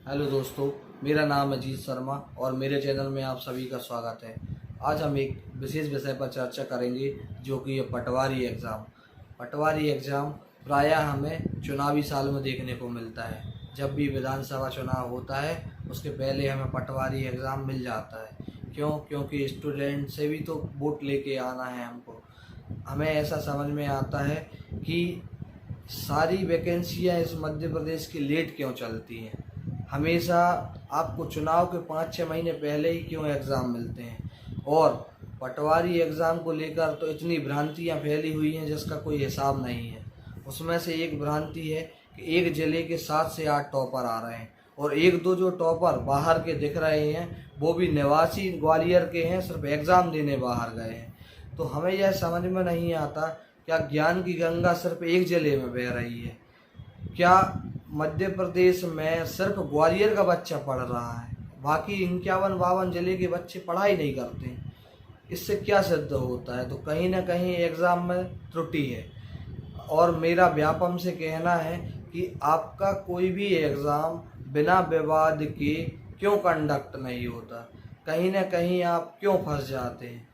Hello दोस्तों, मेरा नाम अजीत शर्मा और मेरे चैनल में आप सभी का स्वागत है। आज हम एक विशेष विषय पर चर्चा करेंगे जो कि है पटवारी एग्ज़ाम। पटवारी एग्ज़ाम प्रायः हमें चुनावी साल में देखने को मिलता है। जब भी विधानसभा चुनाव होता है उसके पहले हमें पटवारी एग्ज़ाम मिल जाता है। क्योंकि स्टूडेंट से भी तो वोट लेके आना है हमको। हमें ऐसा समझ में आता है कि सारी वैकेंसियाँ इस मध्य प्रदेश की लेट क्यों चलती हैं। हमेशा आपको चुनाव के 5-6 महीने पहले ही क्यों एग्ज़ाम मिलते हैं। और पटवारी एग्ज़ाम को लेकर तो इतनी भ्रांतियाँ फैली हुई हैं जिसका कोई हिसाब नहीं है। उसमें से एक भ्रांति है कि एक ज़िले के 7 से 8 टॉपर आ रहे हैं और एक दो जो टॉपर बाहर के दिख रहे हैं वो भी निवासी ग्वालियर के हैं, सिर्फ एग्ज़ाम देने बाहर गए हैं। तो हमें यह समझ में नहीं आता, क्या ज्ञान की गंगा सिर्फ एक ज़िले में बह रही है? क्या मध्य प्रदेश में सिर्फ ग्वालियर का बच्चा पढ़ रहा है, बाकी 51-52 जिले के बच्चे पढ़ाई नहीं करते हैं? इससे क्या सिद्ध होता है? तो कहीं ना कहीं एग्ज़ाम में त्रुटि है। और मेरा व्यापम से कहना है कि आपका कोई भी एग्ज़ाम बिना विवाद के क्यों कंडक्ट नहीं होता। कहीं ना कहीं आप क्यों फंस जाते हैं?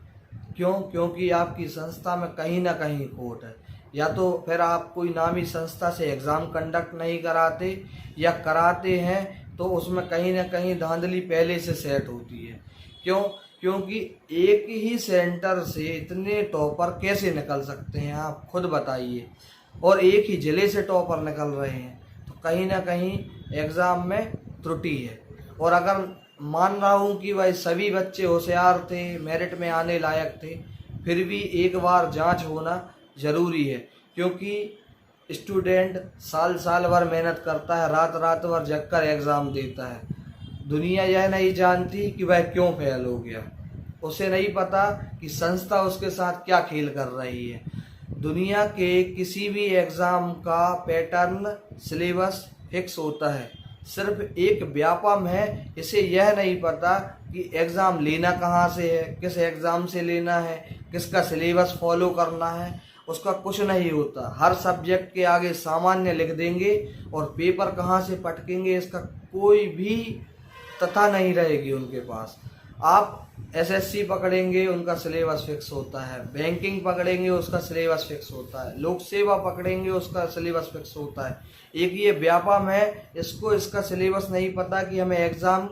क्योंकि आपकी संस्था में कहीं ना कहीं खोट है, या तो फिर आप कोई नामी संस्था से एग्ज़ाम कंडक्ट नहीं कराते, या कराते हैं तो उसमें कहीं ना कहीं धांधली पहले से सेट होती है। क्योंकि एक ही सेंटर से इतने टॉपर कैसे निकल सकते हैं, आप खुद बताइए। और एक ही ज़िले से टॉपर निकल रहे हैं, तो कहीं ना कहीं एग्ज़ाम में त्रुटि है। और अगर मान रहा हूँ कि भाई सभी बच्चे होशियार थे, मेरिट में आने लायक थे, फिर भी एक बार जांच होना ज़रूरी है। क्योंकि स्टूडेंट साल भर मेहनत करता है, रात भर जग कर एग्ज़ाम देता है। दुनिया यह नहीं जानती कि वह क्यों फेल हो गया। उसे नहीं पता कि संस्था उसके साथ क्या खेल कर रही है। दुनिया के किसी भी एग्ज़ाम का पैटर्न सिलेबस फिक्स होता है, सिर्फ एक व्यापम है, इसे यह नहीं पता कि एग्ज़ाम लेना कहाँ से है, किस एग्ज़ाम से लेना है, किसका सिलेबस फॉलो करना है, उसका कुछ नहीं होता। हर सब्जेक्ट के आगे सामान्य लिख देंगे और पेपर कहाँ से पटकेंगे इसका कोई भी तथा नहीं रहेगी उनके पास। आप एसएससी पकड़ेंगे, उनका सिलेबस फिक्स होता है। बैंकिंग पकड़ेंगे, उसका सिलेबस फिक्स होता है। लोक सेवा पकड़ेंगे, उसका सिलेबस फिक्स होता है। एक ये व्यापम है, इसको इसका सिलेबस नहीं पता कि हमें एग्ज़ाम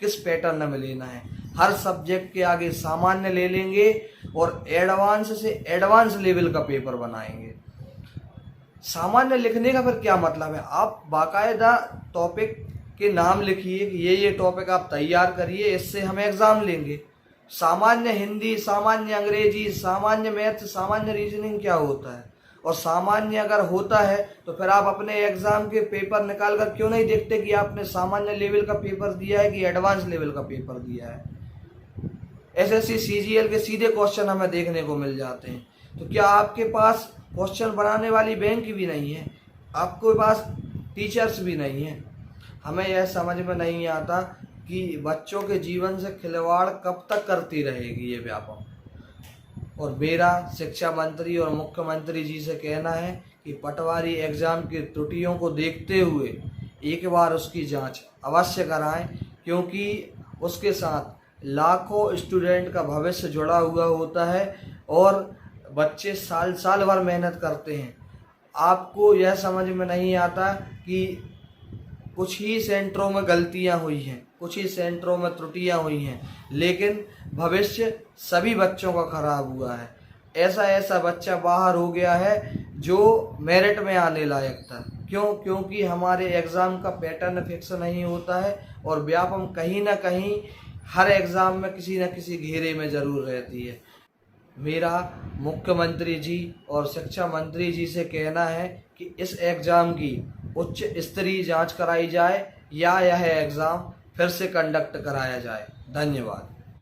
किस पैटर्न में लेना है। हर सब्जेक्ट के आगे सामान्य ले लेंगे और एडवांस से एडवांस लेवल का पेपर बनाएंगे। सामान्य लिखने का फिर क्या मतलब है? आप बाकायदा टॉपिक के नाम लिखिए कि ये टॉपिक आप तैयार करिए, इससे हम एग्ज़ाम लेंगे। सामान्य हिंदी, सामान्य अंग्रेजी, सामान्य मैथ, सामान्य रीजनिंग क्या होता है? और सामान्य अगर होता है तो फिर आप अपने एग्ज़ाम के पेपर निकाल कर क्यों नहीं देखते कि आपने सामान्य लेवल का पेपर दिया है कि एडवांस लेवल का पेपर दिया है। एसएससी सीजीएल के सीधे क्वेश्चन हमें देखने को मिल जाते हैं। तो क्या आपके पास क्वेश्चन बनाने वाली बैंक भी नहीं है? आपके पास टीचर्स भी नहीं है? हमें यह समझ में नहीं आता कि बच्चों के जीवन से खिलवाड़ कब तक करती रहेगी ये व्यापम। और मेरा शिक्षा मंत्री और मुख्यमंत्री जी से कहना है कि पटवारी एग्ज़ाम की त्रुटियों को देखते हुए एक बार उसकी जांच अवश्य कराएं, क्योंकि उसके साथ लाखों स्टूडेंट का भविष्य जुड़ा हुआ होता है और बच्चे साल भर मेहनत करते हैं। आपको यह समझ में नहीं आता कि कुछ ही सेंटरों में गलतियां हुई हैं, कुछ ही सेंटरों में त्रुटियां हुई हैं, लेकिन भविष्य सभी बच्चों का खराब हुआ है। ऐसा बच्चा बाहर हो गया है जो मेरिट में आने लायक था। क्योंकि हमारे एग्ज़ाम का पैटर्न फिक्स नहीं होता है और व्यापम कहीं ना कहीं हर एग्ज़ाम में किसी न किसी घेरे में ज़रूर रहती है। मेरा मुख्यमंत्री जी और शिक्षा मंत्री जी से कहना है कि इस एग्ज़ाम की उच्च स्तरीय जांच कराई जाए या यह एग्ज़ाम फिर से कंडक्ट कराया जाए। धन्यवाद।